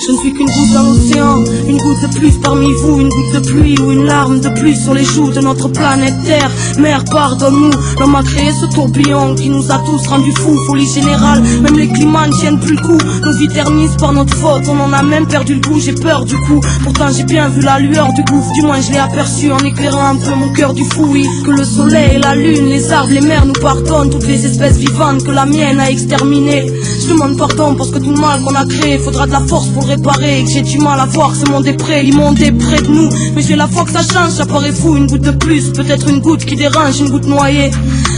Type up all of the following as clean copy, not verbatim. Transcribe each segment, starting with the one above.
Je ne suis qu'une goutte dans l'océan, une goutte de plus parmi vous, une goutte de pluie ou une larme de plus sur les joues de notre planète Terre. Mère, pardonne-nous, l'homme a créé ce tourbillon qui nous a tous rendus fous, folie générale, même les climats ne tiennent plus le coup. Nos vies ternissent par notre faute, on en a même perdu le goût, j'ai peur du coup. Pourtant j'ai bien vu la lueur du gouffre, du moins je l'ai aperçu en éclairant un peu mon cœur du fou. Oui, que le soleil, la lune, les arbres, les mers nous pardonnent, toutes les espèces vivantes que la mienne a exterminées. Je demande pardon parce que tout le mal qu'on a créé, faudra de la force pour le réparer. Et que j'ai du mal à voir ce monde est prêt, l'immonde est près de nous. Mais j'ai la foi que ça change, ça paraît fou, une goutte de plus, peut-être une goutte qui dérange, une goutte noyée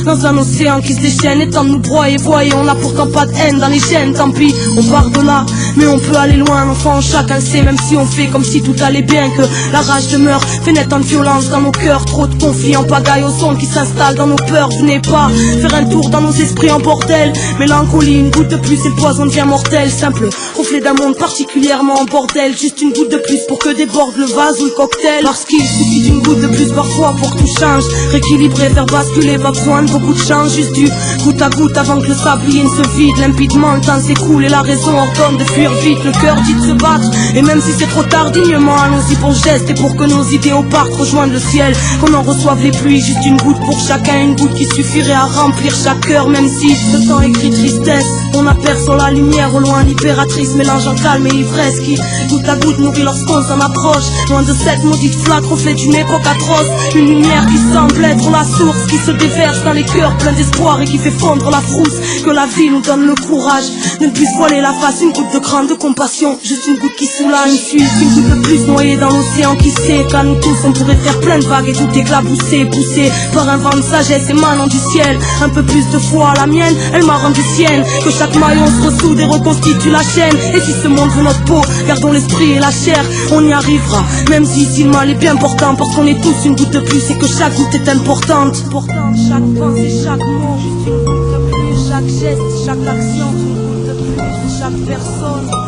dans un océan qui se déchaîne et tente de nous broyer. Voyez, on n'a pourtant pas de haine dans les gènes, tant pis, on part de là, mais on peut aller loin. Enfant, chacun sait, même si on fait comme si tout allait bien, que la rage demeure, fait naître en violence dans nos cœurs. Trop de conflits en pagaille au son qui s'installe dans nos peurs. Venez pas faire un tour dans nos esprits en bordel. Mélancolie, une goutte de plus et le poison devient mortel. Simple reflet d'un monde particulièrement en bordel. Juste une goutte de plus pour que déborde le vase ou le cocktail. Parce qu'il suffit d'une goutte de plus parfois pour que tout change. Rééquilibrer, faire basculer, pas besoin de beaucoup de chance. Juste du goutte à goutte avant que le sablier ne se vide. Limpidement le temps s'écoule et la raison ordonne de fuir vite. Le cœur dit de se battre, et même si c'est trop tard, dignement allons-y pour geste. Et pour que nos idéaux partent rejoindre le ciel, qu'on en reçoive les pluies. Juste une goutte pour chacun, une goutte qui suffirait à remplir chaque cœur. Même si le temps écrit tristesse, on aperçoit la lumière au loin, libératrice mélangeant calme et ivresse qui goutte à goutte nourrit lorsqu'on s'en approche. Loin de cette maudite flaque, reflet d'une époque atroce. Une lumière qui semble être la source qui se déverse dans les cœurs pleins d'espoir et qui fait fondre la frousse. Que la vie nous donne le courage de ne plus voiler la face, une goutte de grande compassion, juste une goutte qui soulage. Une goutte de plus noyée dans l'océan qui sait qu'à nous tous on pourrait faire plein de vagues et tout éclabousser, poussé par un vent de sagesse émanant du ciel. Un peu plus de foi, la mienne, elle m'a rendu sienne. Que chaque maillon se ressoude et reconstitue la chaîne. Et si ce monde veut notre peau, gardons l'esprit et la chair, on y arrivera. Même si ici le mal est bien important, parce qu'on est tous une goutte de plus et que chaque goutte est importante. Pourtant chaque pensée, chaque mot, juste une goutte de plus. Chaque geste, chaque action, une goutte de plus. Chaque personne.